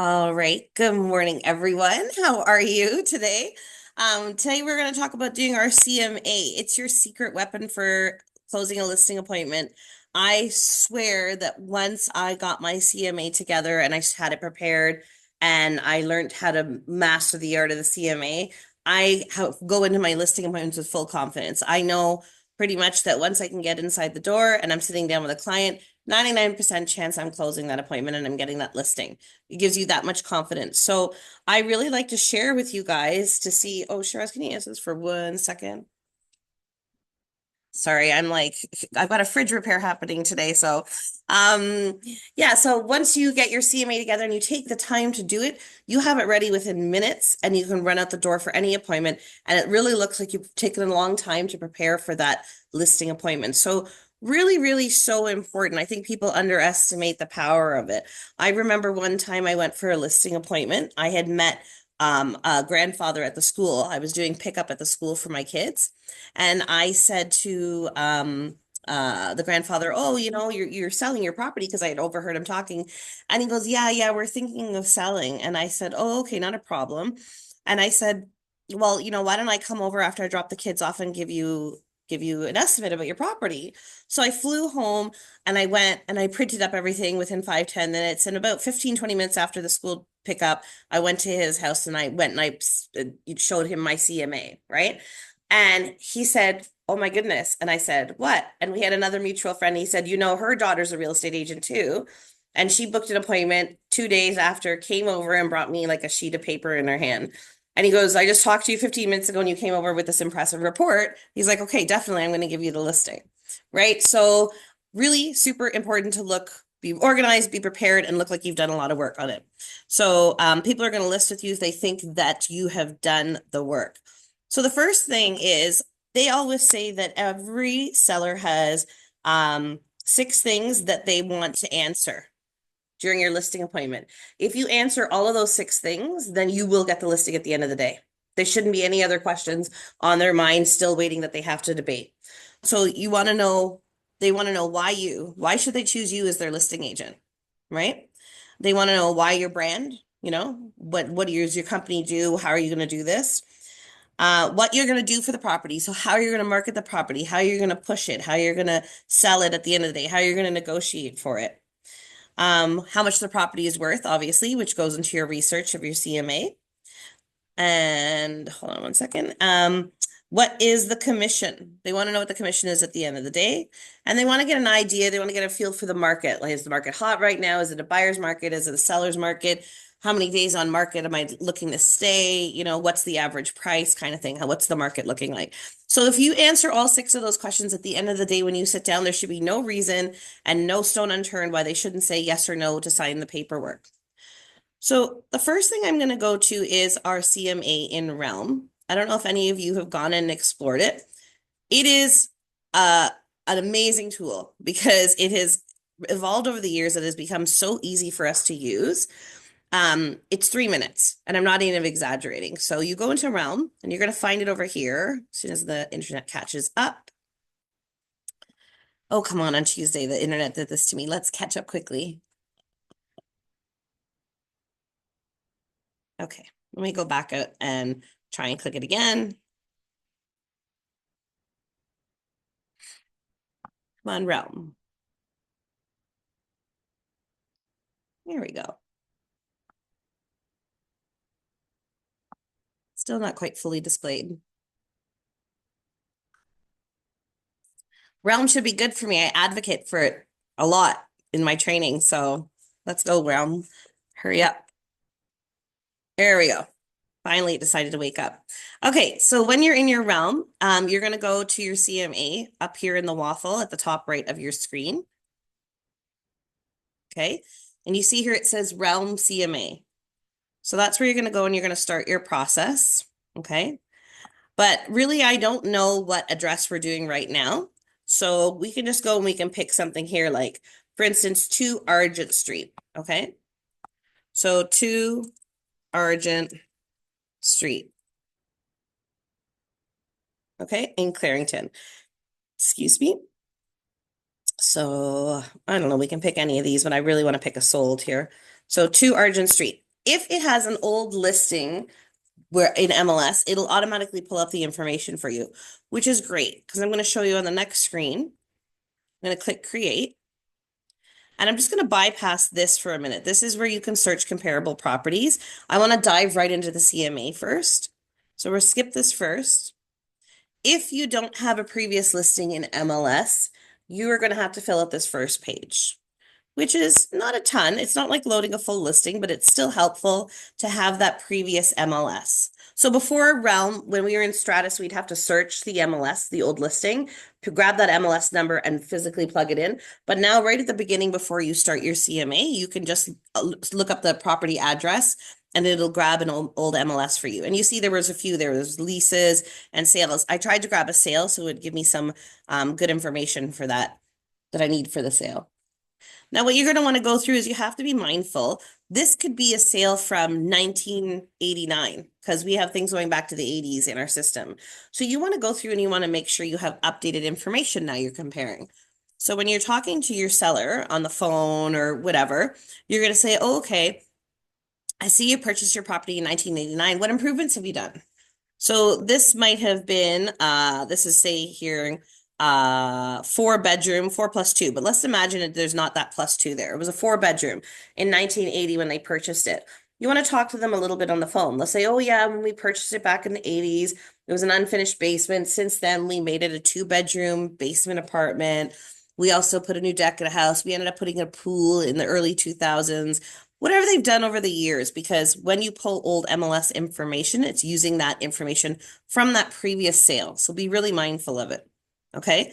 All right. Good morning, everyone. How are you today? Today we're going to talk about doing our CMA. It's your secret weapon for closing a listing appointment. I swear that once I got my CMA together and I had it prepared and I learned how to master the art of the CMA, go into my listing appointments with full confidence. I know pretty much that once I can get inside the door and I'm sitting down with a client, 99% chance I'm closing that appointment and I'm getting that listing. It gives you that much confidence. So I really like to share with you guys to see. Oh, Shiraz, can you answer this for 1 second? Sorry, I've got a fridge repair happening today. So once you get your CMA together and you take the time to do it, you have it ready within minutes and you can run out the door for any appointment. And it really looks like you've taken a long time to prepare for that listing appointment. So really, really so important. I think people underestimate the power of it. I remember one time I went for a listing appointment. I had met a grandfather at the school. I was doing pickup at the school for my kids. And I said to the grandfather, "Oh, you're selling your property," because I had overheard him talking. And he goes, "Yeah, yeah, we're thinking of selling." And I said, "Oh, okay, not a problem." And I said, "Well, why don't I come over after I drop the kids off and give you an estimate about your property?" So I flew home and I went and I printed up everything within 5-10 minutes. And about 15-20 minutes after the school pickup, I went to his house and I went and showed him my CMA, right? And he said, "Oh my goodness." And I said, "What?" And we had another mutual friend. He said, her daughter's a real estate agent too. And she booked an appointment 2 days after, came over and brought me like a sheet of paper in her hand. And he goes, "I just talked to you 15 minutes ago and you came over with this impressive report." He's like, "Okay, definitely. I'm going to give you the listing." Right. So, really super important to be organized, be prepared, and look like you've done a lot of work on it. So, people are going to list with you if they think that you have done the work. So the first thing is they always say that every seller has 6 things that they want to answer during your listing appointment. If you answer all of those 6 things, then you will get the listing at the end of the day. There shouldn't be any other questions on their mind still waiting that they have to debate. So they want to know why should they choose you as their listing agent, right? They want to know why your brand, what does your company do? How are you going to do this? What you're going to do for the property. So how you're going to market the property, how you're going to push it, how you're going to sell it at the end of the day, how you're going to negotiate for it. How much the property is worth, obviously, which goes into your research of your CMA. And hold on 1 second. What is the commission? They want to know what the commission is at the end of the day. And they want to get an idea. They want to get a feel for the market. Like, is the market hot right now? Is it a buyer's market? Is it a seller's market? How many days on market am I looking to stay? What's the average price kind of thing? What's the market looking like? So if you answer all 6 of those questions at the end of the day, when you sit down, there should be no reason and no stone unturned why they shouldn't say yes or no to sign the paperwork. So the first thing I'm going to go to is our CMA in Realm. I don't know if any of you have gone and explored it. It is an amazing tool because it has evolved over the years. It has become so easy for us to use. It's 3 minutes, and I'm not even exaggerating. So you go into Realm, and you're going to find it over here as soon as the internet catches up. Oh, come on Tuesday, the internet did this to me. Let's catch up quickly. Okay, let me go back out and try and click it again. Come on, Realm. There we go. Still not quite fully displayed. Realm should be good for me. I advocate for it a lot in my training. So let's go, Realm. Hurry up. There we go. Finally decided to wake up. Okay, so when you're in your Realm, you're going to go to your CMA up here in the waffle at the top right of your screen. Okay, and you see here it says Realm CMA. So that's where you're going to go and you're going to start your process. Okay, but really, I don't know what address we're doing right now. So we can just go and we can pick something here, like, for instance, 2 Argent Street. Okay, so 2 Argent Street. Okay, in Clarington. Excuse me. So I don't know, we can pick any of these, but I really want to pick a sold here. So 2 Argent Street. If it has an old listing where in MLS, it'll automatically pull up the information for you, which is great because I'm going to show you on the next screen. I'm going to click create. And I'm just going to bypass this for a minute. This is where you can search comparable properties. I want to dive right into the CMA first. So we'll skip this first. If you don't have a previous listing in MLS, you are going to have to fill out this first page, which is not a ton. It's not like loading a full listing, but it's still helpful to have that previous MLS. So before Realm, when we were in Stratus, we'd have to search the MLS, the old listing, to grab that MLS number and physically plug it in. But now, right at the beginning, before you start your CMA, you can just look up the property address and it'll grab an old MLS for you. And you see there was a few, there was leases and sales. I tried to grab a sale, so it would give me some good information for that I need for the sale. Now, what you're going to want to go through is you have to be mindful. This could be a sale from 1989 because we have things going back to the 80s in our system. So you want to go through and you want to make sure you have updated information now you're comparing. So when you're talking to your seller on the phone or whatever, you're going to say, oh, okay, I see you purchased your property in 1989. What improvements have you done? So this might have been, this is say here, 4 bedroom, 4+2, but let's imagine there's not that +2 there. It was a 4 bedroom in 1980 when they purchased it. You want to talk to them a little bit on the phone. Let's say, oh yeah, when we purchased it back in the 80s, it was an unfinished basement. Since then, we made it a 2 bedroom basement apartment. We also put a new deck in a house. We ended up putting a pool in the early 2000s. Whatever they've done over the years, because when you pull old MLS information, it's using that information from that previous sale. So be really mindful of it. Okay.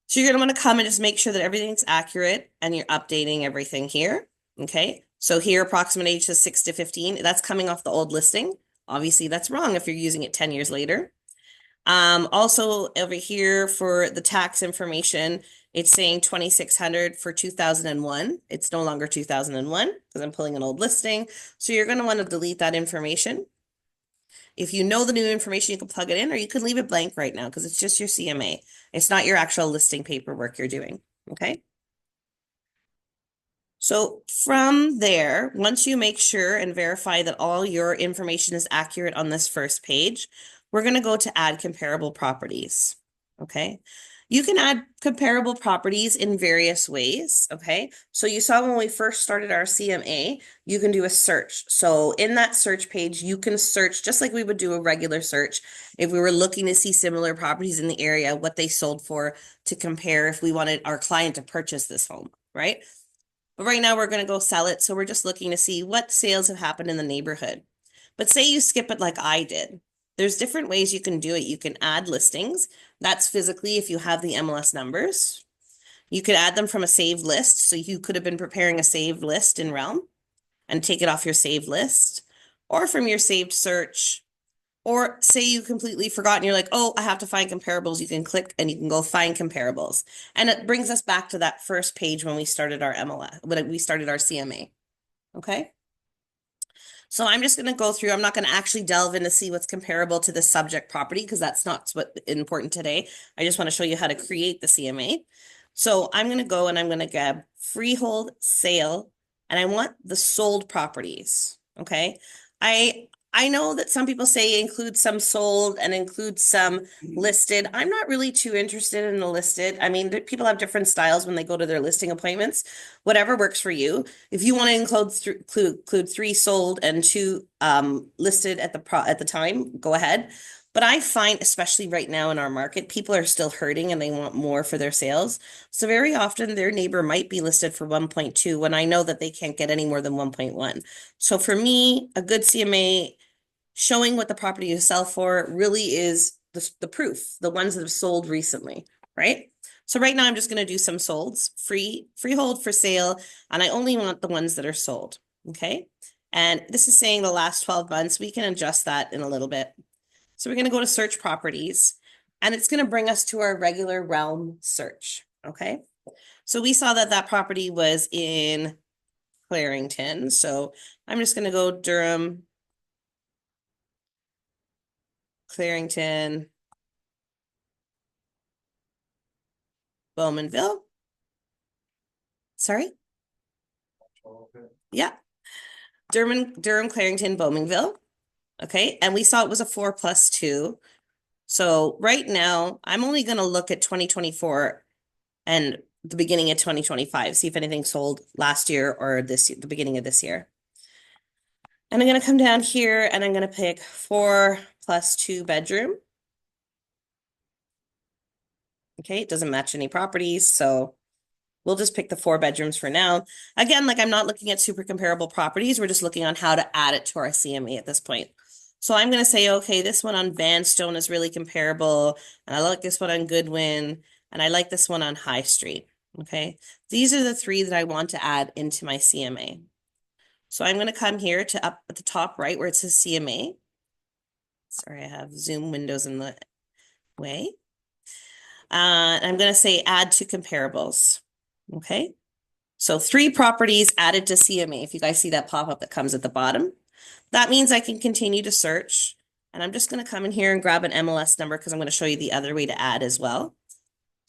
So you're going to want to come and just make sure that everything's accurate and you're updating everything here. Okay. So here, approximate age says 6 to 15. That's coming off the old listing. Obviously, that's wrong if you're using it 10 years later. Also over here for the tax information, it's saying 2,600 for 2001. It's no longer 2001 because I'm pulling an old listing. So you're going to want to delete that information. If you know the new information, you can plug it in or you can leave it blank right now because it's just your CMA. It's not your actual listing paperwork you're doing. Okay. So from there, once you make sure and verify that all your information is accurate on this first page, we're going to go to add comparable properties. Okay. You can add comparable properties in various ways. Okay. So you saw when we first started our CMA, you can do a search. So in that search page, you can search just like we would do a regular search. If we were looking to see similar properties in the area, what they sold for to compare if we wanted our client to purchase this home, right? But right now we're going to go sell it. So we're just looking to see what sales have happened in the neighborhood. But say you skip it like I did. There's different ways you can do it. You can add listings. That's physically if you have the MLS numbers. You could add them from a saved list. So you could have been preparing a saved list in Realm and take it off your saved list or from your saved search. Or say you completely forgot and you're like, oh, I have to find comparables. You can click and you can go find comparables. And it brings us back to that first page when we started our MLS, when we started our CMA. Okay. So I'm just going to go through, I'm not going to actually delve in to see what's comparable to the subject property because that's not what's important today. I just want to show you how to create the CMA. So I'm going to go and I'm going to grab freehold sale and I want the sold properties. Okay. I know that some people say include some sold and include some listed. I'm not really too interested in the listed. I mean, people have different styles when they go to their listing appointments. Whatever works for you. If you want to include 3 sold and 2 listed at the time, go ahead. But I find, especially right now in our market, people are still hurting and they want more for their sales. So very often their neighbor might be listed for 1.2 when I know that they can't get any more than 1.1. So for me, a good CMA showing what the property you sell for really is the proof, the ones that have sold recently, right? So right now I'm just going to do some solds, freehold for sale, and I only want the ones that are sold, okay? And this is saying the last 12 months. We can adjust that in a little bit. So we're going to go to search properties, and it's going to bring us to our regular Realm search, okay? So we saw that that property was in Clarington. So I'm just going to go Durham, Clarington, Bowmanville. Sorry? Yeah. Durham, Clarington, Bowmanville. Okay, and we saw it was a 4+2. So right now, I'm only going to look at 2024 and the beginning of 2025, see if anything sold last year or the beginning of this year. And I'm going to come down here and I'm going to pick 4+2 bedroom. Okay, it doesn't match any properties, so we'll just pick the 4 bedrooms for now. Again, like I'm not looking at super comparable properties. We're just looking on how to add it to our CMA at this point. So I'm going to say, okay, this one on Vanstone is really comparable. And I like this one on Goodwin. And I like this one on High Street. Okay, these are the 3 that I want to add into my CMA. So I'm going to come here to up at the top right where it says CMA. Sorry, I have Zoom windows in the way. I'm going to say add to comparables. Okay. So 3 properties added to CMA. If you guys see that pop-up that comes at the bottom, that means I can continue to search. And I'm just going to come in here and grab an MLS number because I'm going to show you the other way to add as well.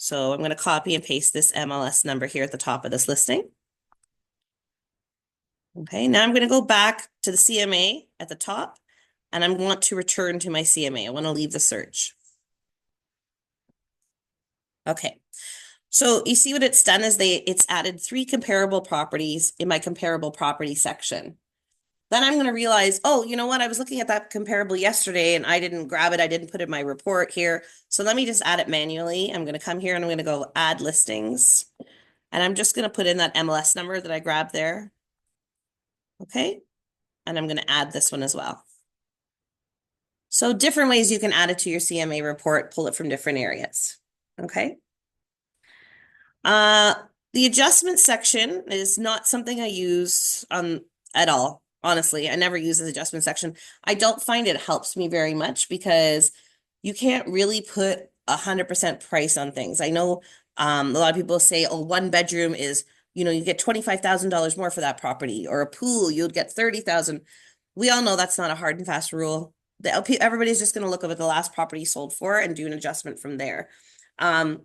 So I'm going to copy and paste this MLS number here at the top of this listing. Okay, now I'm going to go back to the CMA at the top and I want to return to my CMA. I want to leave the search. Okay. So you see what it's done is it's added 3 comparable properties in my comparable property section. Then I'm going to realize, oh, you know what? I was looking at that comparable yesterday and I didn't grab it. I didn't put it in my report here. So let me just add it manually. I'm going to come here and I'm going to go add listings. And I'm just going to put in that MLS number that I grabbed there. Okay. And I'm going to add this one as well. So different ways you can add it to your CMA report, pull it from different areas. Okay. The adjustment section is not something I use at all. Honestly, I never use the adjustment section. I don't find it helps me very much because you can't really put 100% price on things. I know a lot of people say, oh, 1 bedroom is, you get $25,000 more for that property, or a pool, you'd get 30,000. We all know that's not a hard and fast rule. Everybody's just going to look at what the last property sold for and do an adjustment from there.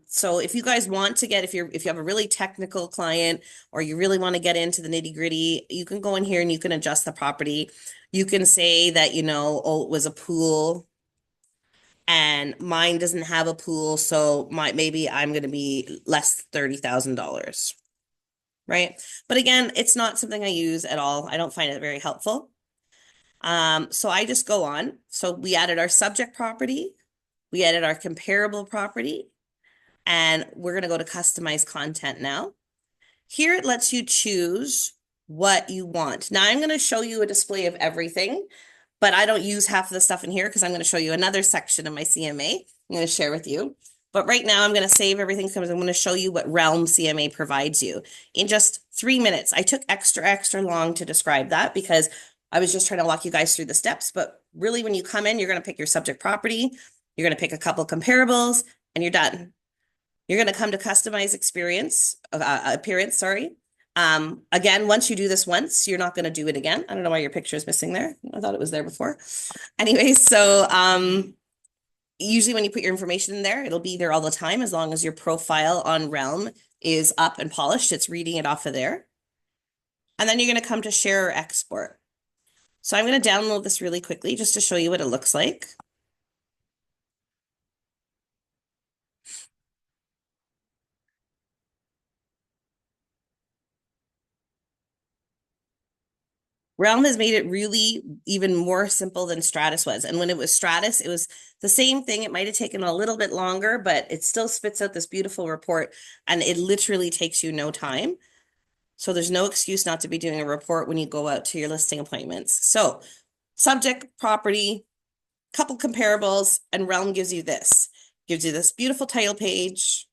So if you guys want to if you have a really technical client or you really want to get into the nitty-gritty, you can go in here and you can adjust the property. You can say that, oh, it was a pool and mine doesn't have a pool, so maybe I'm going to be less $30,000, right? But again, it's not something I use at all. I don't find it very helpful. So I just go on. So we added our subject property, we added our comparable property, and we're going to go to customize content now. Here it lets you choose what you want. Now I'm going to show you a display of everything, but I don't use half of the stuff in here because I'm going to show you another section of my CMA I'm going to share with you. But right now I'm going to save everything because I'm going to show you what Realm CMA provides you in just 3 minutes. I took extra long to describe that because I was just trying to walk you guys through the steps. But really, when you come in, you're going to pick your subject property, you're going to pick a couple comparables, and you're done. You're going to come to customize appearance, sorry. Again, once you do this once, you're not going to do it again. I don't know why your picture is missing there. I thought it was there before. Anyways, so usually when you put your information in there, it'll be there all the time as long as your profile on Realm is up and polished. It's reading it off of there. And then you're going to come to share or export. So I'm going to download this really quickly just to show you what it looks like. Realm has made it really even more simple than Stratus was. And when it was Stratus, it was the same thing. It might have taken a little bit longer, but it still spits out this beautiful report and it literally takes you no time. So there's no excuse not to be doing a report when you go out to your listing appointments. So subject, property, couple comparables, and Realm gives you this. Gives you this beautiful title page,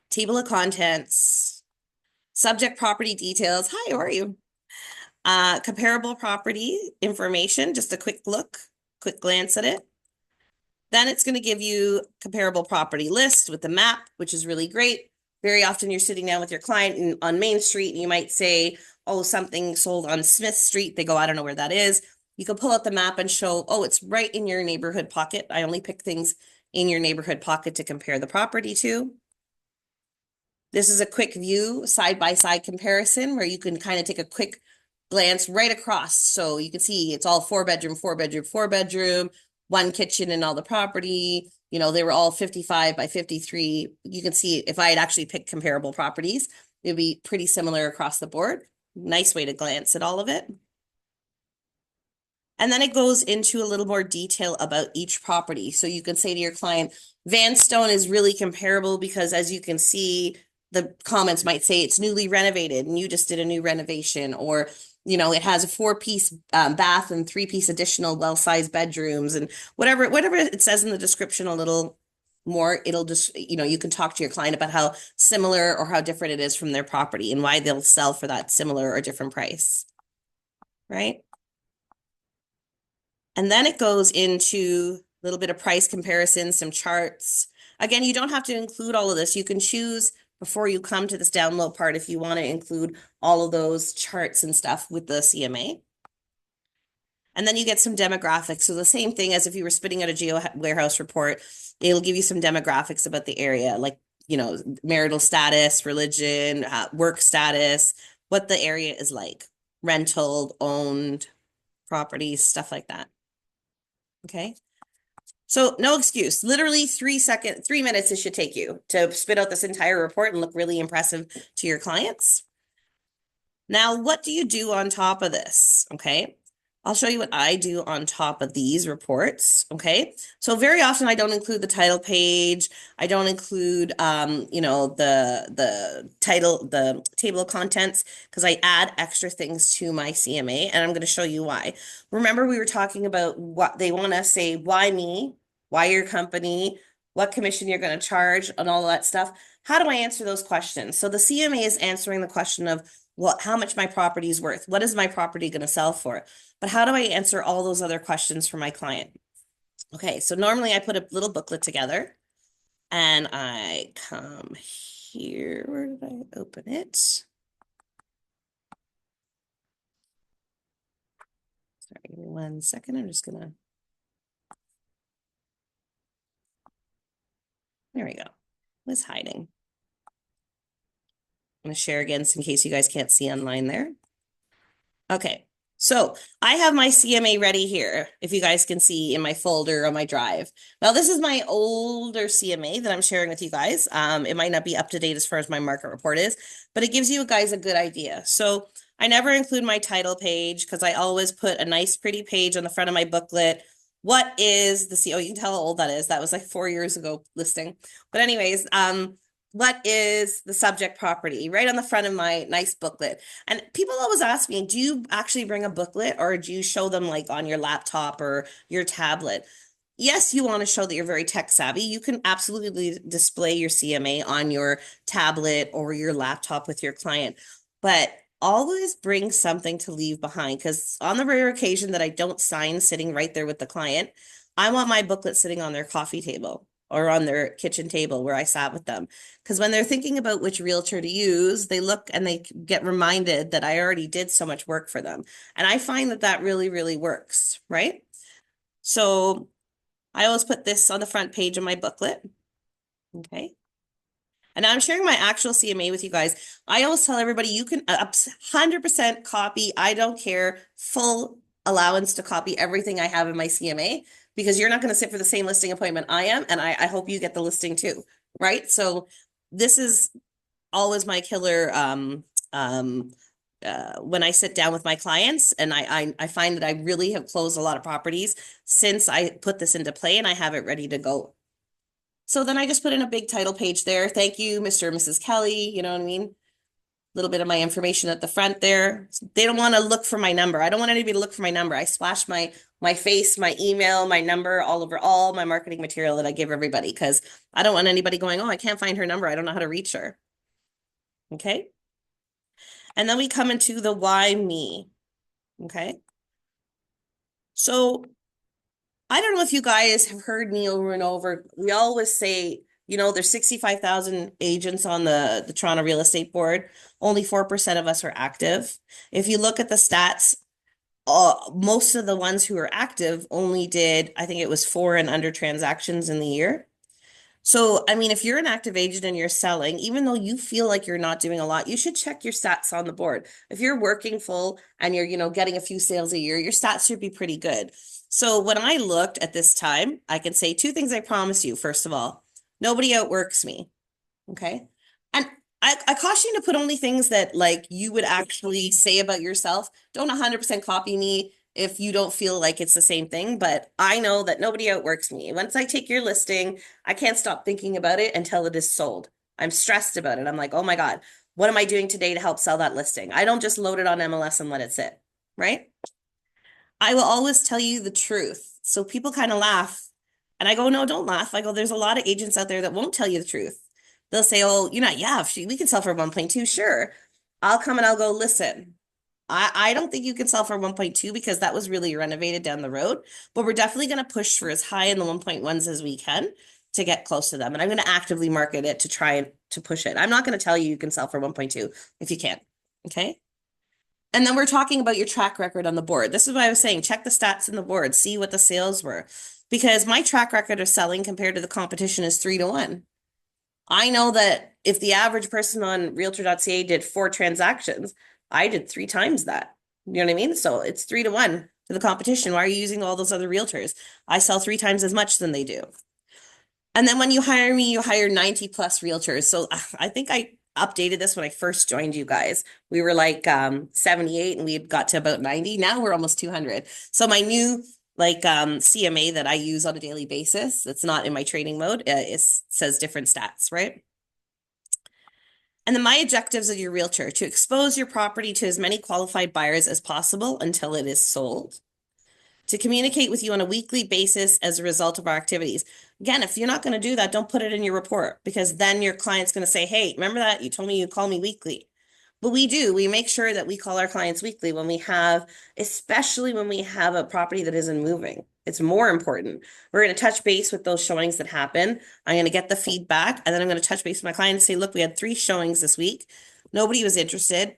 table of contents, subject property details. Hi, how are you? Comparable property information, just a quick glance at it. Then it's going to give you comparable property list with the map, which is really great. Very often you're sitting down with your client on Main Street and you might say, oh, something sold on Smith Street. They go, I don't know where that is. You can pull out the map and show, oh, it's right in your neighborhood pocket. I only pick things in your neighborhood pocket to compare the property to. This is a quick view side-by-side comparison where you can kind of take a quick glance right across. So you can see it's all 4 bedroom, 4 bedroom, 4 bedroom, one kitchen in all the property. You know, they were all 55 by 53. You can see if I had actually picked comparable properties, it'd be pretty similar across the board. Nice way to glance at all of it. And then it goes into a little more detail about each property. So you can say to your client, Vanstone is really comparable because as you can see, the comments might say it's newly renovated and you just did a new renovation, or it has a 4-piece bath and 3-piece additional well-sized bedrooms, and whatever it says in the description a little more, it'll just, you can talk to your client about how similar or how different it is from their property and why they'll sell for that similar or different price, right? And then it goes into a little bit of price comparison, some charts. Again, you don't have to include all of this. You can choose before you come to this download part if you want to include all of those charts and stuff with the CMA. And then you get some demographics. So the same thing as if you were spitting out a geo warehouse report, it'll give you some demographics about the area, like, marital status, religion, work status, what the area is like, rental, owned properties, stuff like that. Okay. So no excuse. Literally 3 minutes it should take you to spit out this entire report and look really impressive to your clients. Now, what do you do on top of this? Okay. I'll show you what I do on top of these reports. Okay. So very often I don't include the title page. I don't include the title, the table of contents, because I add extra things to my CMA, and I'm going to show you why. Remember, we were talking about what they want to say, why me, why your company, what commission you're going to charge, and all of that stuff. How do I answer those questions? So the CMA is answering the question of how much my property is worth. What is my property going to sell for? But how do I answer all those other questions for my client? Okay, so normally I put a little booklet together and I come here. Where did I open it? Sorry, give me 1 second. I'm just gonna. There we go. It was hiding. I'm gonna share again in case you guys can't see online there. Okay. So I have my CMA ready here, if you guys can see in my folder on my drive. Now, this is my older CMA that I'm sharing with you guys. It might not be up to date as far as my market report is, but it gives you guys a good idea. So I never include my title page because I always put a nice, pretty page on the front of my booklet. What is the CO? You can tell how old that is. That was like 4 years ago listing. But anyways, what is the subject property right on the front of my nice booklet? And people always ask me, do you actually bring a booklet or do you show them like on your laptop or your tablet? Yes, you want to show that you're very tech savvy. You can absolutely display your CMA on your tablet or your laptop with your client, but always bring something to leave behind, because on the rare occasion that I don't sign sitting right there with the client, I want my booklet sitting on their coffee table or on their kitchen table where I sat with them. Because when they're thinking about which realtor to use, they look and they get reminded that I already did so much work for them. And I find that that really, really works, right? So I always put this on the front page of my booklet. Okay. And now I'm sharing my actual CMA with you guys. I always tell everybody you can 100% copy. I don't care. Full allowance to copy everything I have in my CMA, because you're not going to sit for the same listing appointment I am. And I hope you get the listing too, right? So this is always my killer when I sit down with my clients, and I find that I really have closed a lot of properties since I put this into play and I have it ready to go. So then I just put in a big title page there. Thank you, Mr. and Mrs. Kelly. You know what I mean? A little bit of my information at the front there. They don't want to look for my number. I don't want anybody to look for my number. I splash my face, my email, my number all over all my marketing material that I give everybody, because I don't want anybody going, oh, I can't find her number. I don't know how to reach her. Okay. And then we come into the why me. Okay. So I don't know if you guys have heard me over and over. We always say, there's 65,000 agents on the Toronto Real Estate Board. Only 4% of us are active. If you look at the stats, most of the ones who are active only did, I think it was 4 and under transactions in the year. So, I mean, if you're an active agent and you're selling, even though you feel like you're not doing a lot, you should check your stats on the board. If you're working full and you're, getting a few sales a year, your stats should be pretty good. So when I looked at this time, I can say two things I promise you. First of all, nobody outworks me. Okay. And I caution you to put only things that like you would actually say about yourself. Don't 100% copy me if you don't feel like it's the same thing, but I know that nobody outworks me. Once I take your listing, I can't stop thinking about it until it is sold. I'm stressed about it. I'm like, oh my God, what am I doing today to help sell that listing? I don't just load it on MLS and let it sit, right? I will always tell you the truth. So people kind of laugh. And I go, no, don't laugh. I go, there's a lot of agents out there that won't tell you the truth. They'll say, oh, yeah, we can sell for 1.2. Sure. I'll come and I'll go, listen, I don't think you can sell for 1.2 because that was really renovated down the road. But we're definitely going to push for as high in the 1.1s as we can to get close to them. And I'm going to actively market it to try and to push it. I'm not going to tell you you can sell for 1.2 if you can't. Okay. And then we're talking about your track record on the board. This is why I was saying check the stats in the board, see what the sales were. Because my track record of selling compared to the competition is 3-1. I know that if the average person on realtor.ca did 4 transactions, I did 3 times that. You know what I mean? So it's 3-1 to the competition. Why are you using all those other realtors? I sell 3 times as much than they do. And then when you hire me, you hire 90 plus realtors. So I think I updated this when I first joined you guys. We were like 78 and we had got to about 90. Now we're almost 200. So my new like CMA that I use on a daily basis, that's not in my training mode, it says different stats, right? And then my objectives of your realtor to expose your property to as many qualified buyers as possible until it is sold, to communicate with you on a weekly basis as a result of our activities. Again, if you're not going to do that, don't put it in your report because then your client's going to say, hey, remember that? You told me you'd call me weekly. But we do. We make sure that we call our clients weekly when we have, especially when we have a property that isn't moving. It's more important. We're going to touch base with those showings that happen. I'm going to get the feedback and then I'm going to touch base with my client and say, look, we had 3 showings this week. Nobody was interested.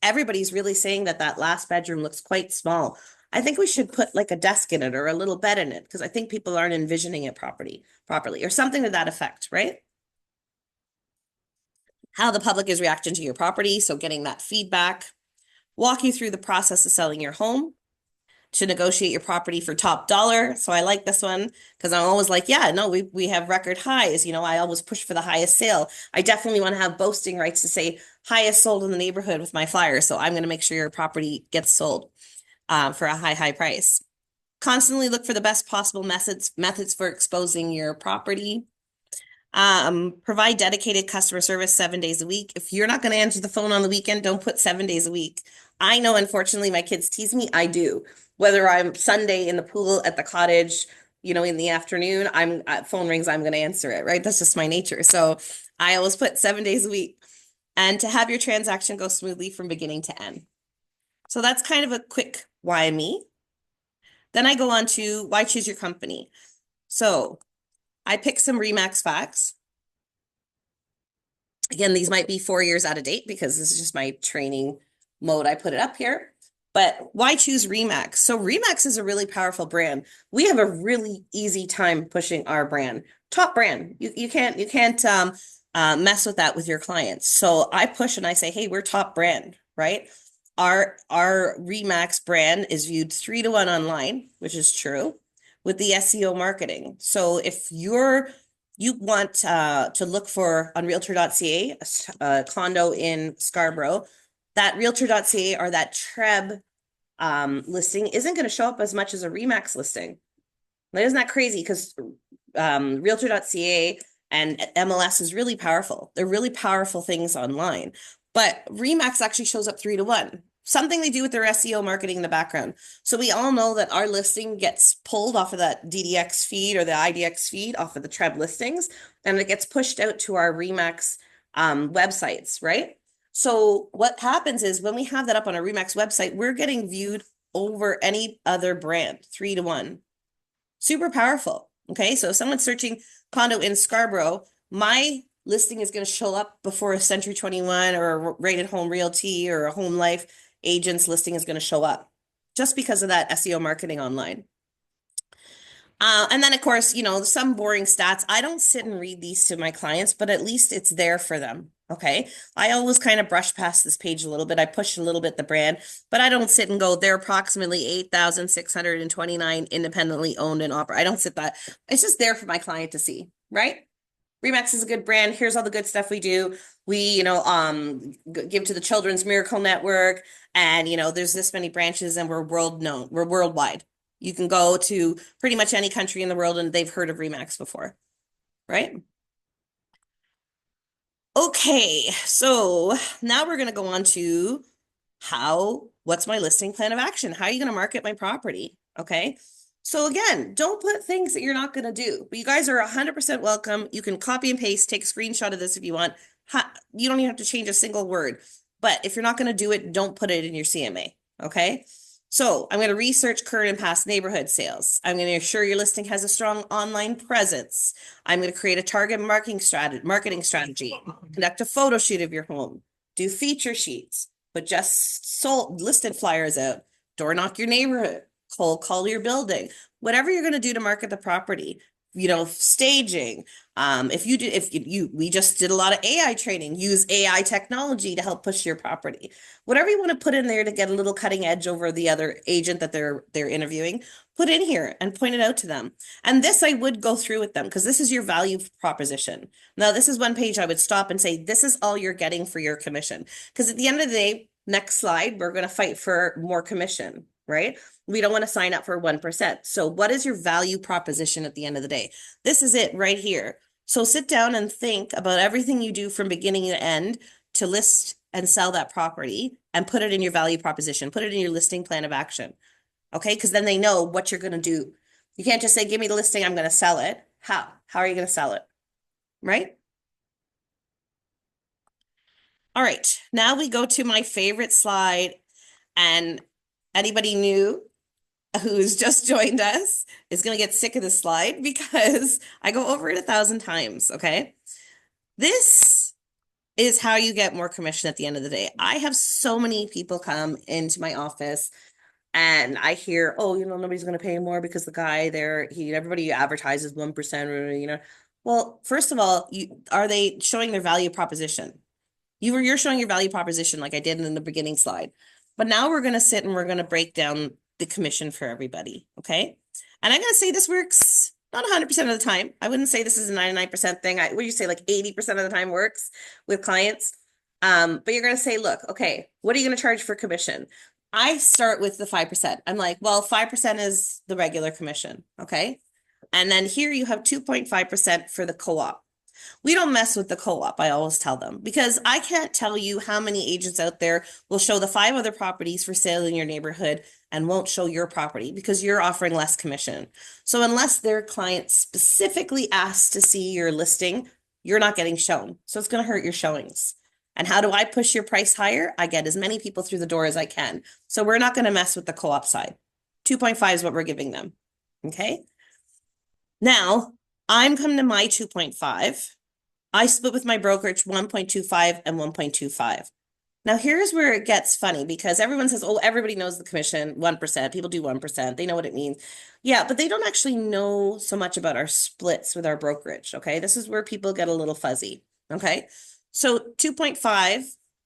Everybody's really saying that that last bedroom looks quite small. I think we should put like a desk in it or a little bed in it because I think people aren't envisioning it properly or something to that effect, right? How the public is reacting to your property, so getting that feedback. Walk you through the process of selling your home, to negotiate your property for top dollar. So I like this one because I'm always like, yeah, no, we have record highs. I always push for the highest sale. I definitely want to have boasting rights to say highest sold in the neighborhood with my flyer. So I'm going to make sure your property gets sold for a high price. Constantly look for the best possible methods for exposing your property. Provide dedicated customer service 7 days a week. If you're not going to answer the phone on the weekend, don't put 7 days a week. I know, unfortunately, my kids tease me. I do. Whether I'm Sunday in the pool at the cottage, in the afternoon, phone rings, I'm going to answer it, right? That's just my nature. So I always put 7 days a week and to have your transaction go smoothly from beginning to end. So that's kind of a quick why me. Then I go on to why choose your company. So I picked some Remax facts. Again, these might be 4 years out of date because this is just my training mode. I put it up here. But why choose Remax? So Remax is a really powerful brand. We have a really easy time pushing our brand. Top brand. You can't mess with that with your clients. So I push and I say, hey, we're top brand, right? Our Remax brand is viewed 3-1 online, which is true, with the SEO marketing. So if you want to look for on realtor.ca a condo in Scarborough, that realtor.ca or that Treb listing isn't going to show up as much as a Remax listing. Now, isn't that crazy? Because realtor.ca and MLS is really powerful. They're really powerful things online. But Remax actually shows up 3-1. Something they do with their SEO marketing in the background. So we all know that our listing gets pulled off of that DDX feed or the IDX feed off of the Treb listings, and it gets pushed out to our Remax websites, right? So what happens is when we have that up on our Remax website, we're getting viewed over any other brand, 3-1. Super powerful. Okay, so if someone's searching condo in Scarborough, my listing is going to show up before a Century 21 or a Rated Home Realty or a Home Life agent's listing is going to show up just because of that SEO marketing online. And then of course, some boring stats. I don't sit and read these to my clients, but at least it's there for them. Okay. I always kind of brush past this page a little bit. I push a little bit the brand, but I don't sit and go, they're approximately 8,629 independently owned and operated. I don't sit that. It's just there for my client to see, right? Remax is a good brand. Here's all the good stuff we do. We, give to the Children's Miracle Network, and there's this many branches, and we're world known. We're worldwide. You can go to pretty much any country in the world, and they've heard of Remax before, right? Okay, so now we're gonna go on to what's my listing plan of action? How are you gonna market my property? Okay. So again, don't put things that you're not going to do, but you guys are 100% welcome. You can copy and paste, take a screenshot of this if you want. You don't even have to change a single word, but if you're not going to do it, don't put it in your CMA. Okay. So I'm going to research current and past neighborhood sales. I'm going to ensure your listing has a strong online presence. I'm going to create a target marketing strategy, conduct a photo shoot of your home, do feature sheets, but just sold listed flyers out, door knock your neighborhood, cold call your building, whatever you're going to do to market the property, staging. We just did a lot of AI training, use AI technology to help push your property. Whatever you want to put in there to get a little cutting edge over the other agent that they're interviewing, put in here and point it out to them. And this I would go through with them because this is your value proposition. Now, this is one page I would stop and say, this is all you're getting for your commission. Because at the end of the day, next slide, we're going to fight for more commission, right? We don't want to sign up for 1%. So what is your value proposition at the end of the day? This is it right here. So sit down and think about everything you do from beginning to end to list and sell that property and put it in your value proposition, put it in your listing plan of action. Okay, because then they know what you're going to do. You can't just say, give me the listing, I'm going to sell it. How? How are you going to sell it? Right? All right, now we go to my favorite slide, and anybody new who's just joined us is going to get sick of this slide because I go over it 1,000 times, okay? This is how you get more commission at the end of the day. I have so many people come into my office and I hear, oh, nobody's going to pay more because the guy there, everybody advertises 1%, Well, first of all, are they showing their value proposition? You're showing your value proposition like I did in the beginning slide. But now we're going to sit and we're going to break down the commission for everybody. Okay. And I'm going to say this works not 100% of the time. I wouldn't say this is a 99% thing. Would you say like 80% of the time works with clients? But you're going to say, look, okay, what are you going to charge for commission? I start with the 5%. I'm like, well, 5% is the regular commission. Okay. And then here you have 2.5% for the co-op. We don't mess with the co-op, I always tell them, because I can't tell you how many agents out there will show the 5 other properties for sale in your neighborhood and won't show your property because you're offering less commission. So unless their client specifically asks to see your listing, you're not getting shown. So it's going to hurt your showings. And how do I push your price higher? I get as many people through the door as I can. So we're not going to mess with the co-op side. 2.5 is what we're giving them. Okay. Now I'm coming to my 2.5. I split with my brokerage 1.25 and 1.25. Now here's where it gets funny because everyone says, oh, everybody knows the commission, 1%. People do 1%. They know what it means. Yeah, but they don't actually know so much about our splits with our brokerage. Okay. This is where people get a little fuzzy. Okay. So 2.5,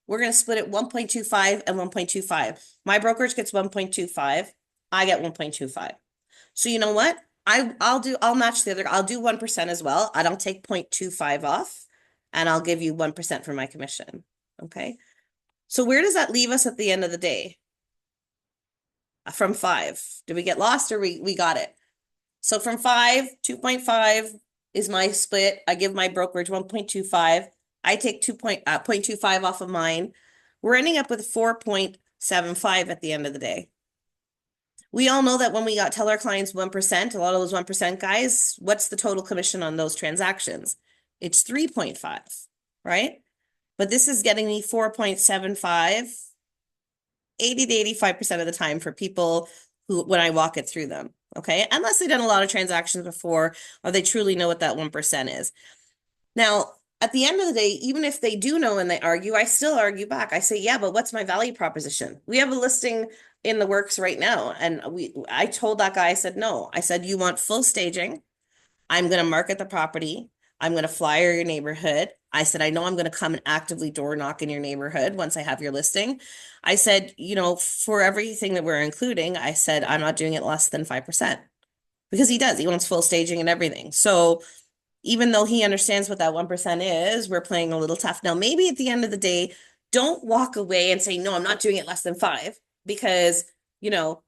we're going to split it 1.25 and 1.25. My brokerage gets 1.25. I get 1.25. So you know what? I'll match the other. I'll do 1% as well. I don't take 0.25 off and I'll give you 1% for my commission. Okay. So where does that leave us at the end of the day? From 5. Did we get lost or we got it? So from 5, 2.5 is my split. I give my brokerage 1.25. I take 0.25 off of mine. We're ending up with 4.75 at the end of the day. We all know that when we tell our clients 1%, a lot of those 1% guys, what's the total commission on those transactions? It's 3.5, right? But this is getting me 4.75, 80 to 85% of the time for people when I walk it through them, okay? Unless they've done a lot of transactions before or they truly know what that 1% is. Now, at the end of the day, even if they do know and they argue, I still argue back. I say, yeah, but what's my value proposition? We have a listing in the works right now. And I told that guy, I said, no, I said, you want full staging. I'm going to market the property. I'm going to flyer your neighborhood. I said, I know I'm going to come and actively door knock in your neighborhood once I have your listing. I said, for everything that we're including, I said, I'm not doing it less than 5% because he does. He wants full staging and everything. So even though he understands what that 1% is, we're playing a little tough. Now, maybe at the end of the day, don't walk away and say, no, I'm not doing it less than 5 because, you know,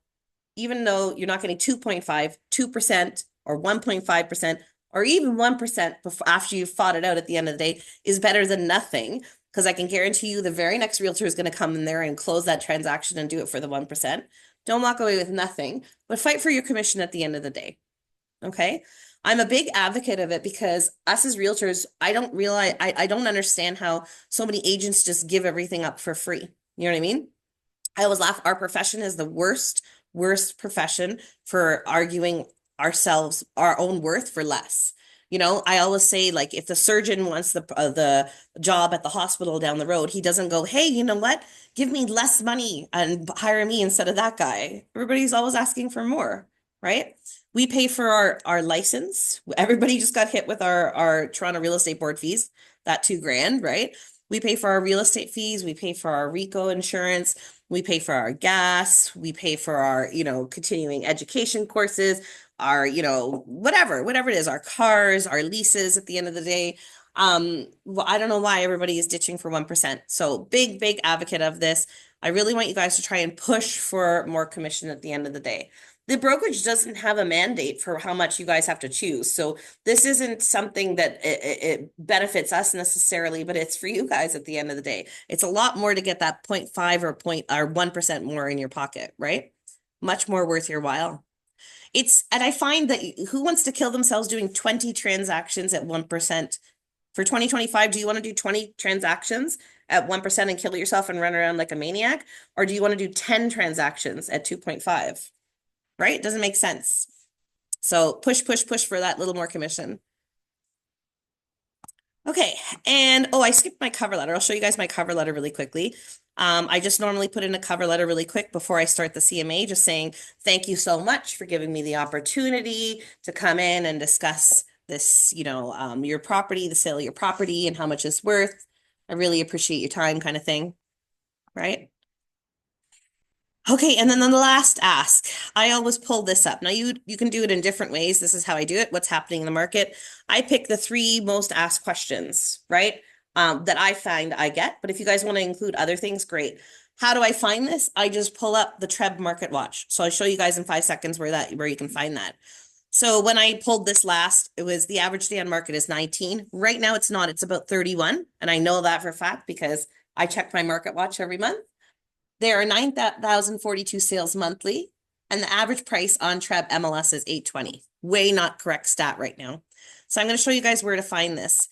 even though you're not getting 2.5, 2% or 1.5%, or even 1% after you've fought it out at the end of the day is better than nothing. Because I can guarantee you the very next realtor is going to come in there and close that transaction and do it for the 1%. Don't walk away with nothing, but fight for your commission at the end of the day. Okay. I'm a big advocate of it because us as realtors, I don't realize, I don't understand how so many agents just give everything up for free. You know what I mean? I always laugh. Our profession is the worst profession for arguing ourselves, our own worth for less. I always say, like, if the surgeon wants the job at the hospital down the road, he doesn't go, hey, you know what? Give me less money and hire me instead of that guy. Everybody's always asking for more, right? We pay for our license. Everybody just got hit with our Toronto Real Estate Board fees, that 2 grand, right? We pay for our real estate fees. We pay for our RICO insurance. We pay for our gas. We pay for our, continuing education courses, our, whatever it is, our cars, our leases at the end of the day. Well, I don't know why everybody is ditching for 1%. So big advocate of this. I really want you guys to try and push for more commission at the end of the day. The brokerage doesn't have a mandate for how much you guys have to choose. So this isn't something that it benefits us necessarily, but it's for you guys at the end of the day. It's a lot more to get that 0.5 or 1% more in your pocket, right? Much more worth your while. And I find that who wants to kill themselves doing 20 transactions at 1%? For 2025, do you want to do 20 transactions at 1% and kill yourself and run around like a maniac? Or do you want to do 10 transactions at 2.5? Right? It doesn't make sense. So push for that little more commission. Okay. And I skipped my cover letter. I'll show you guys my cover letter really quickly. I just normally put in a cover letter really quick before I start the CMA, just saying, thank you so much for giving me the opportunity to come in and discuss this, your property, the sale of your property and how much it's worth. I really appreciate your time kind of thing. Right? Okay, and then the last ask, I always pull this up. Now you can do it in different ways. This is how I do it. What's happening in the market? I pick the 3 most asked questions, right? That I find I get. But if you guys want to include other things, great. How do I find this? I just pull up the TREB Market Watch. So I'll show you guys in 5 seconds where you can find that. So when I pulled this last, it was the average day on market is 19. Right now it's not. It's about 31, and I know that for a fact because I check my Market Watch every month. There are 9,042 sales monthly, and the average price on TREB MLS is 820. Way not correct stat right now. So I'm going to show you guys where to find this.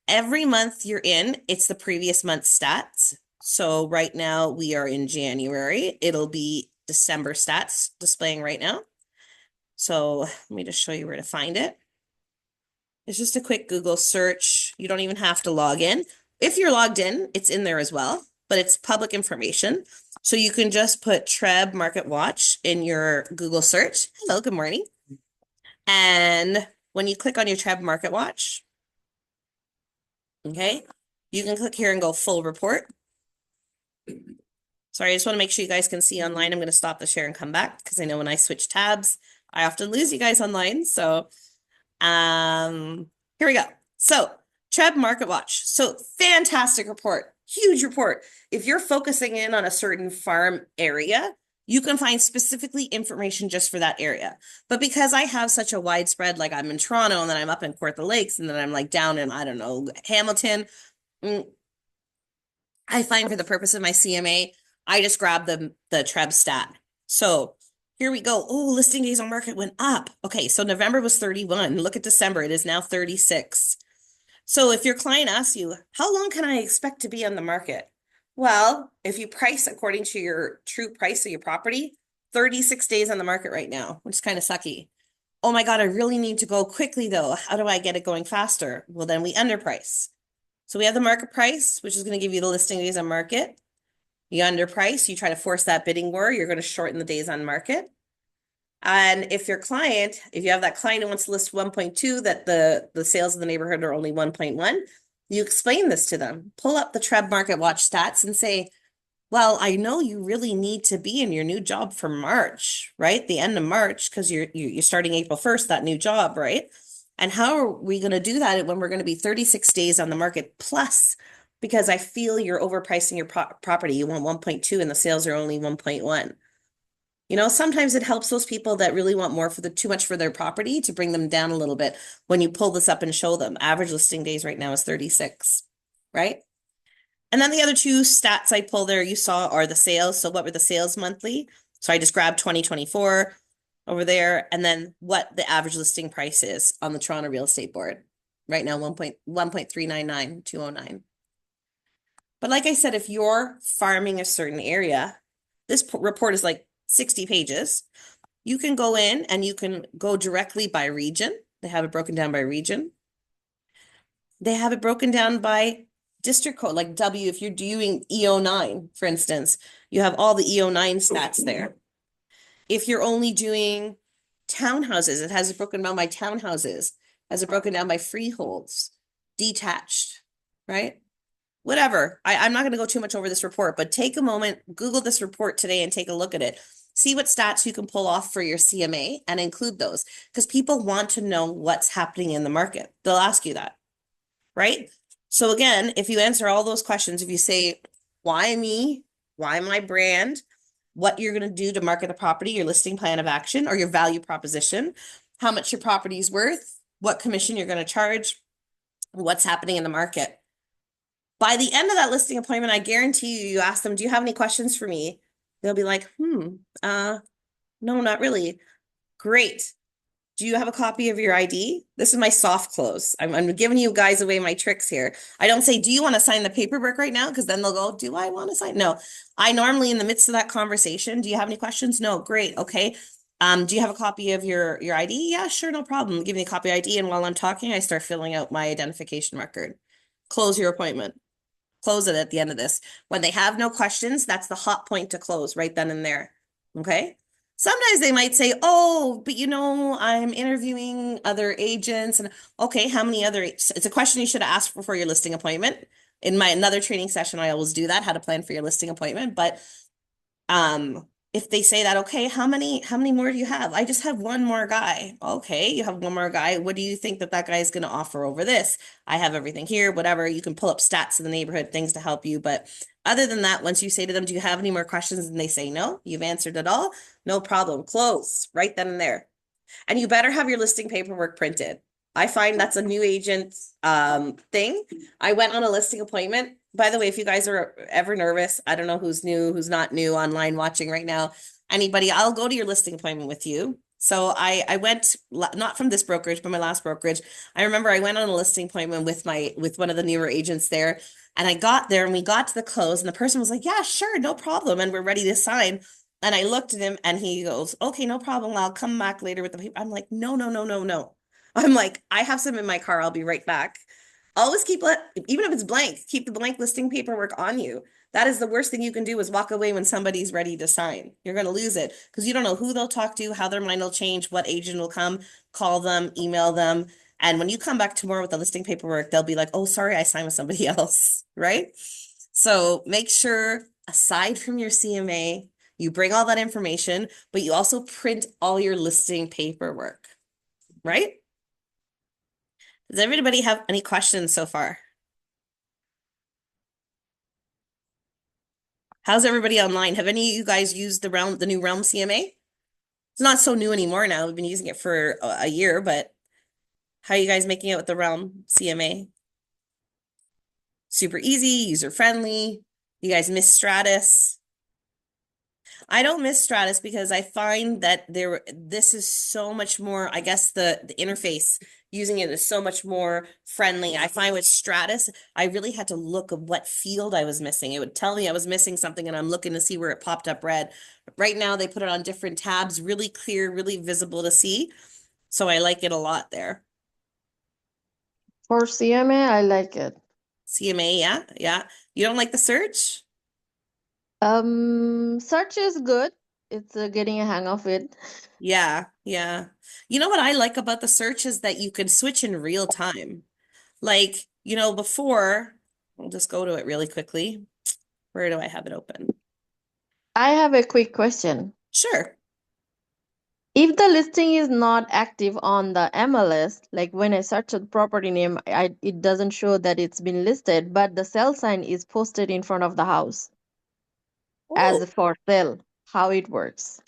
Every month you're in, it's the previous month's stats. So right now we are in January. It'll be December stats displaying right now. So let me just show you where to find it. It's just a quick Google search. You don't even have to log in. If you're logged in, it's in there as well, but it's public information. So you can just put TREB Market Watch in your Google search. Hello, good morning. And when you click on your TREB Market Watch, okay, you can click here and go full report. Sorry, I just want to make sure you guys can see online. I'm going to stop the share and come back because I know when I switch tabs, I often lose you guys online. So here we go. So TREB Market Watch. So fantastic report, huge report. If you're focusing in on a certain farm area, you can find specifically information just for that area. But because I have such a widespread, like I'm in Toronto and then I'm up in Kawartha Lakes and then I'm like down in, I don't know, Hamilton, I find for the purpose of my CMA, I just grab the TREB stat. So here we go. Oh, listing days on market went up. Okay, so November was 31. Look at December. It is now 36. So if your client asks you, how long can I expect to be on the market? Well, if you price according to your true price of your property, 36 days on the market right now, which is kind of sucky. Oh my God, I really need to go quickly though. How do I get it going faster? Well, then we underprice. So we have the market price, which is going to give you the listing days on market. You underprice, you try to force that bidding war, you're going to shorten the days on market. And if if you have that client who wants to list 1.2, that the sales in the neighborhood are only 1.1, you explain this to them. Pull up the Treb Market Watch stats and say, well, I know you really need to be in your new job for March, right? The end of March, because you're starting April 1st, that new job, right? And how are we going to do that when we're going to be 36 days on the market plus? Because I feel you're overpricing your property. You want 1.2 and the sales are only 1.1. Sometimes it helps those people that really want more for the too much for their property to bring them down a little bit when you pull this up and show them. Average listing days right now is 36, right? And then the other two stats I pull there you saw are the sales. So what were the sales monthly? So I just grabbed 2024 over there, and then what the average listing price is on the Toronto Real Estate Board. Right now, 1.399209. But like I said, if you're farming a certain area, this report is like 60 pages. You can go in and you can go directly by region. They have it broken down by region. They have it broken down by district code, like W, if you're doing EO9, for instance, you have all the EO9 stats there. If you're only doing townhouses, it has it broken down by townhouses, has it broken down by freeholds, detached, right? Whatever. I'm not going to go too much over this report, but take a moment, Google this report today and take a look at it. See what stats you can pull off for your CMA and include those because people want to know what's happening in the market. They'll ask you that, right? So again, if you answer all those questions, if you say, why me? Why my brand? What you're going to do to market the property, your listing plan of action or your value proposition, how much your property is worth, what commission you're going to charge, what's happening in the market. By the end of that listing appointment, I guarantee you ask them, do you have any questions for me? They'll be like, no, not really. Great. Do you have a copy of your ID? This is my soft close. I'm giving you guys away my tricks here. I don't say, do you want to sign the paperwork right now? Because then they'll go, do I want to sign? No. I normally, in the midst of that conversation, do you have any questions? No. Great. Okay. Do you have a copy of your ID? Yeah, sure. No problem. Give me a copy of ID. And while I'm talking, I start filling out my identification record. Close your appointment. Close it at the end of this. When they have no questions, that's the hot point to close right then and there. Okay. Sometimes they might say, oh, but I'm interviewing other agents. And okay, how many other, it's a question you should have asked before your listing appointment. In my another training session, I always do that, how to plan for your listing appointment. But if they say that, okay, how many more do you have? I just have one more guy. Okay, you have one more guy. What do you think that guy is going to offer over this? I have everything here, whatever. You can pull up stats in the neighborhood, things to help you. But other than that, once you say to them, do you have any more questions? And they say no, you've answered it all. No problem. Close right then and there. And you better have your listing paperwork printed. I find that's a new agent thing. I went on a listing appointment. By the way, if you guys are ever nervous, I don't know who's new, who's not new online watching right now. Anybody, I'll go to your listing appointment with you. So I went not from this brokerage, but my last brokerage. I remember I went on a listing appointment with one of the newer agents there. And I got there and we got to the close and the person was like, yeah, sure, no problem. And we're ready to sign. And I looked at him and he goes, okay, no problem. I'll come back later with the paper. I'm like, no, no, no, no, no. I'm like, I have some in my car. I'll be right back. Always even if it's blank, keep the blank listing paperwork on you. That is the worst thing you can do is walk away when somebody's ready to sign. You're going to lose it because you don't know who they'll talk to, how their mind will change, what agent will come, call them, email them. And when you come back tomorrow with the listing paperwork, they'll be like, oh, sorry, I signed with somebody else, right? So make sure, aside from your CMA, you bring all that information, but you also print all your listing paperwork, right? Does everybody have any questions so far? How's everybody online? Have any of you guys used the new Realm CMA? It's not so new anymore now. We've been using it for a year, but how are you guys making it with the Realm CMA? Super easy, user friendly. You guys miss Stratus? I don't miss Stratus because I find that this is so much more, I guess the interface using it is so much more friendly. I find with Stratus, I really had to look at what field I was missing. It would tell me I was missing something and I'm looking to see where it popped up red. Right now they put it on different tabs, really clear, really visible to see. So I like it a lot there. For CMA, I like it. CMA, yeah, yeah. You don't like the search? Search is good. It's getting a hang of it. Yeah, yeah. You know what I like about the search is that you can switch in real time. Like, before, I'll just go to it really quickly. Where do I have it open? I have a quick question. Sure. If the listing is not active on the MLS, like when I search the property name, it doesn't show that it's been listed, but the sell sign is posted in front of the house Oh, as for sale, how it works.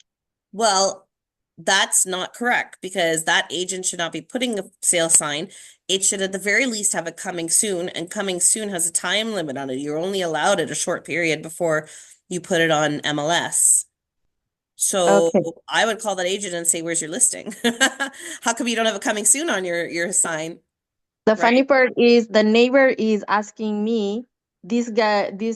well, that's not correct because that agent should not be putting a sale sign. It should at the very least have a coming soon, and coming soon has a time limit on it. You're only allowed it a short period before you put it on MLS. So Okay. I would call that agent and say, "Where's your listing? How come you don't have a coming soon on your sign?" The Right? funny part is the neighbor is asking me, this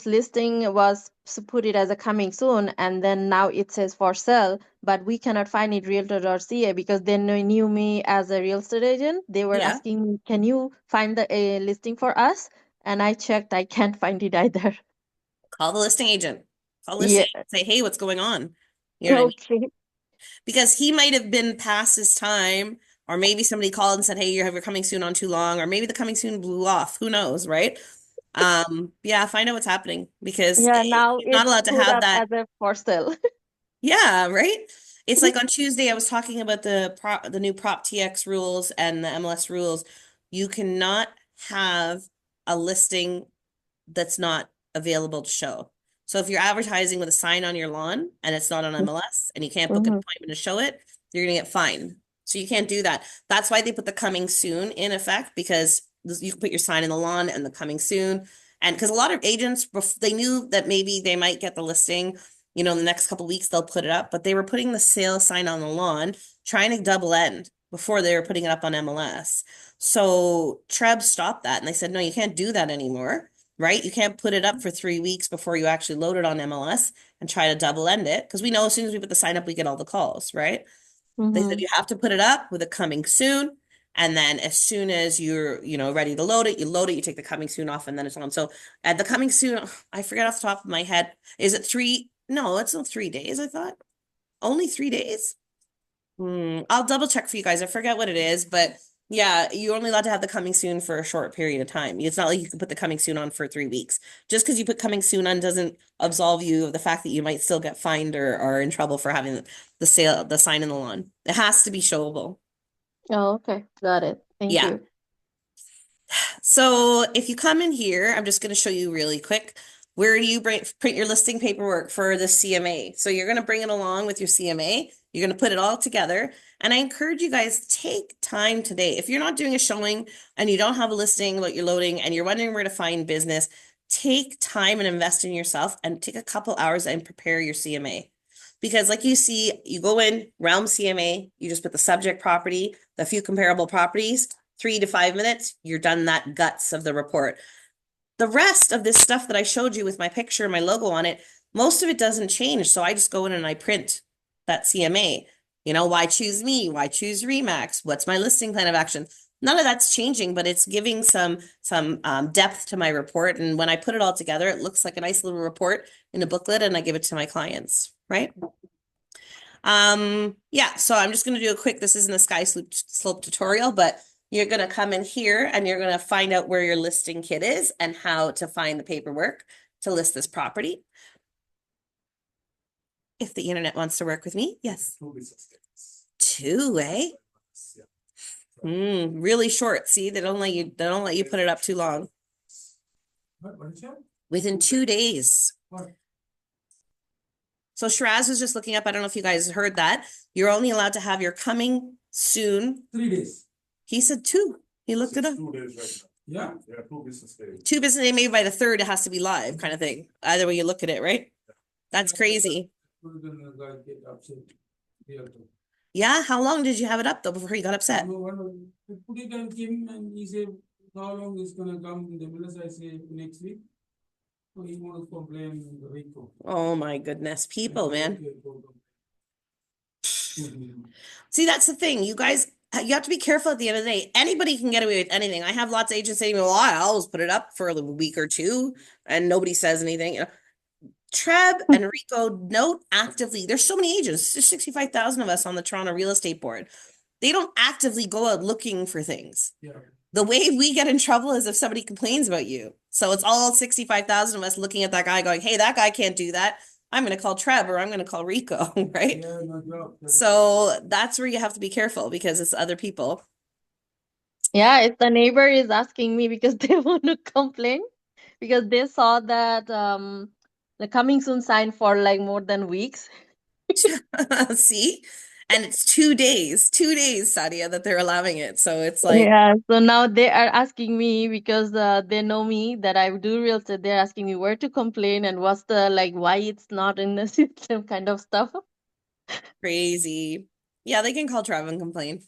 listing was put it as a coming soon, and then now it says for sale, but we cannot find it realtor.ca because they knew me as a real estate agent. They were Yeah. asking me, can you find the listing for us? And I checked, I can't find it either. Call the listing agent. Call the listing Yeah. agent. Say, "Hey, what's going on?" You know what I mean? Okay. Because he might have been past his time, or maybe somebody called and said, "Hey, you're coming soon on too long," or maybe the coming soon blew off. Who knows, right? Yeah, find out what's happening because Yeah, now you're not it's allowed to put have up that. as a for sale. Yeah, right. It's like on Tuesday I was talking about the new Prop TX rules and the MLS rules. You cannot have a listing that's not available to show. So if you're advertising with a sign on your lawn and it's not on MLS and you can't book an Hmm. appointment to show it, you're gonna get fined. So you can't do that. That's why they put the coming soon in effect because you can put your sign in the lawn and the coming soon. And because a lot of agents, they knew that maybe they might get the listing, in the next couple of weeks they'll put it up, but they were putting the sale sign on the lawn, trying to double end before they were putting it up on MLS. So Treb stopped that and they said, no, you can't do that anymore, right? You can't put it up for 3 weeks before you actually load it on MLS and try to double end it because we know as soon as we put the sign up, we get all the calls, right? They said Hmm. you have to put it up with a coming soon. And then as soon as you're, ready to load it, you load it, you take the coming soon off, and then it's on. So at the coming soon, I forget off the top of my head, is it three? No, it's not 3 days, I thought. Only 3 days? I'll double check for you guys. I forget what it is, but yeah, you're only allowed to have the coming soon for a short period of time. It's not like you can put the coming soon on for 3 weeks. Just because you put coming soon on doesn't absolve you of the fact that you might still get fined or in trouble for having the sign in the lawn. It has to be showable. Oh, okay. Got it. Thank Yeah. you. So if you come in here, I'm just going to show you really quick. Where do you print your listing paperwork for the CMA? So you're going to bring it along with your CMA. You're going to put it all together. And I encourage you guys, take time today. If you're not doing a showing and you don't have a listing that you're loading and you're wondering where to find business, take time and invest in yourself and take a couple hours and prepare your CMA. Because like you see, you go in, realm CMA, you just put the subject property, the few comparable properties, 3 to 5 minutes, you're done that guts of the report. The rest of this stuff that I showed you with my picture and my logo on it, most of it doesn't change. So I just go in and I print that CMA. Why choose me? Why choose Remax? What's my listing plan of action? None of that's changing, but it's giving some depth to my report. And when I put it all together, it looks like a nice little report in a booklet, and I give it to my clients, right? Yeah, so I'm just gonna do a quick, this isn't a slope tutorial, but you're gonna come in here and you're gonna find out where your listing kit is and how to find the paperwork to list this property. If the internet wants to work with me, yes. Two, eh? Really short. See, they don't let you put it up too long. Within 2 days. So Shiraz was just looking up. I don't know if you guys heard that. You're only allowed to have your coming soon. 3 days. He said two. He looked it up. 2 days right now. Yeah, 2 business days. 2 business days, maybe by the third, it has to be live kind of thing. Either way you look at it, right? That's crazy. Yeah, how long did you have it up though before he got upset? Put it and came and he said, how long is gonna come in the minutes? I say next week. So he want to complain the week. Oh my goodness, people, man. Mhm. See, that's the thing. You guys, you have to be careful at the end of the day. Anybody can get away with anything. I have lots of agents saying, well, I always put it up for a week or two and nobody says anything. You know, Treb and Rico note actively, there's so many agents, there's 65,000 of us on the Toronto Real Estate Board. They don't actively go out looking for things. Yeah. The way we get in trouble is if somebody complains about you. So it's all 65,000 of us looking at that guy going, hey, that guy can't do that. I'm going to call Treb or I'm going to call Rico, right? Yeah, no job. So that's where you have to be careful because it's other people. Yeah, it's the neighbor is asking me because they want to complain because they saw that the coming soon sign for like more than weeks. See? And it's 2 days, Sadia, that they're allowing it. So it's like, Yeah, so now they are asking me because they know me that I do real estate. They're asking me where to complain and what's the like why it's not in the system kind of stuff. crazy. Yeah, they can call Trev and complain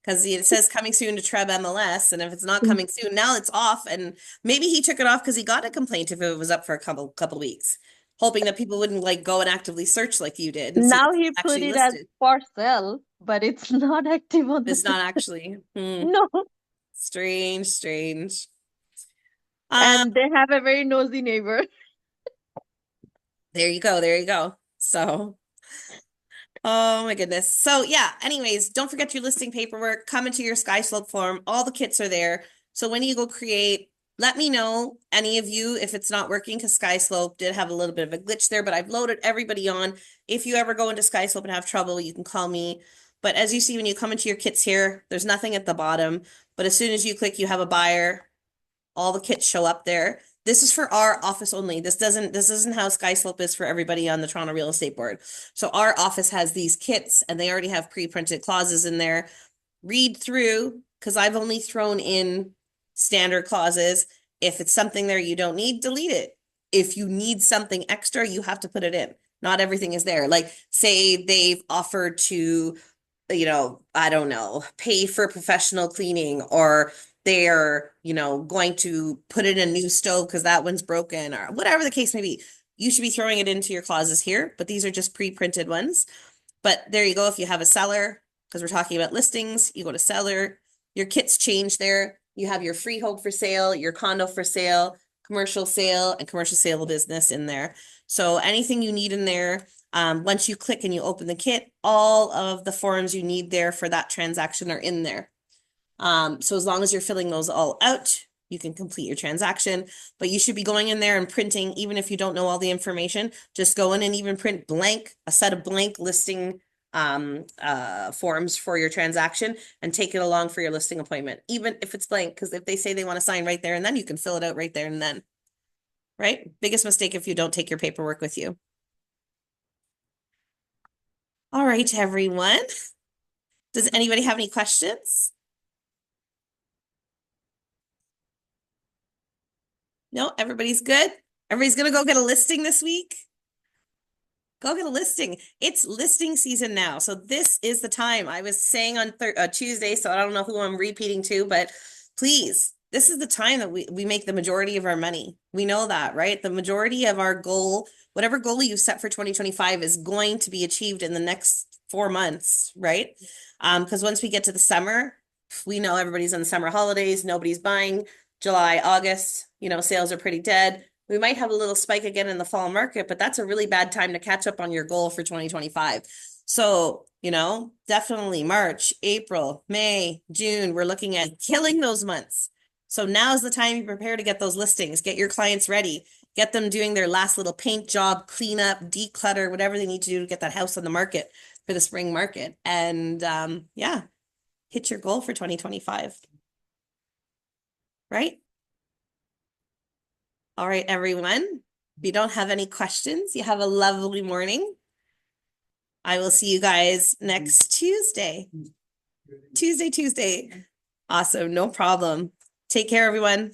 because it says coming soon to Trev MLS. And if it's not coming soon, now it's off. And maybe he took it off because he got a complaint if it was up for a couple weeks, hoping that people wouldn't like go and actively search like you did and see Now if he it's put actually it as listed. for sale, but it's not active on the It's not system. actually. No. Strange, strange. And they have a very nosy neighbor. There you go. There you go. So, oh my goodness. So yeah, anyways, don't forget your listing paperwork. Come into your SkySlope form. All the kits are there. So when you go create, let me know, any of you, if it's not working, because SkySlope did have a little bit of a glitch there, but I've loaded everybody on. If you ever go into SkySlope and have trouble, you can call me. But as you see, when you come into your kits here, there's nothing at the bottom. But as soon as you click, you have a buyer, all the kits show up there. This is for our office only. This isn't how SkySlope is for everybody on the Toronto Real Estate Board. So our office has these kits and they already have pre-printed clauses in there. Read through, because I've only thrown in standard clauses. If it's something there you don't need, delete it. If you need something extra, you have to put it in. Not everything is there. Like, say they've offered to, I don't know, pay for professional cleaning, or they're, going to put in a new stove because that one's broken, or whatever the case may be. You should be throwing it into your clauses here, but these are just pre-printed ones. But there you go. If you have a seller, because we're talking about listings, you go to seller, your kits change there. You have your freehold for sale, your condo for sale, commercial sale, and commercial sale business in there. So anything you need in there, once you click and you open the kit, all of the forms you need there for that transaction are in there. So as long as you're filling those all out, you can complete your transaction, but you should be going in there and printing, even if you don't know all the information, just go in and even print a set of blank listing forms for your transaction and take it along for your listing appointment, even if it's blank, because if they say they want to sign right there and then, you can fill it out right there and then. Right? Biggest mistake if you don't take your paperwork with you. All right, everyone. Does anybody have any questions? No, everybody's good. Everybody's gonna go get a listing this week. Go get a listing. It's listing season now. So this is the time. I was saying on Tuesday, so I don't know who I'm repeating to, but please, this is the time that we make the majority of our money. We know that, right? The majority of our goal, whatever goal you set for 2025, is going to be achieved in the next 4 months, right? Because once we get to the summer, we know everybody's on the summer holidays, nobody's buying. July, August, sales are pretty dead. We might have a little spike again in the fall market, but that's a really bad time to catch up on your goal for 2025. So, definitely March, April, May, June, we're looking at killing those months. So now is the time you prepare to get those listings, get your clients ready, get them doing their last little paint job, clean up, declutter, whatever they need to do to get that house on the market for the spring market. And yeah, hit your goal for 2025. Right? All right, everyone. If you don't have any questions, you have a lovely morning. I will see you guys next Tuesday. Tuesday. Awesome. No problem. Take care, everyone.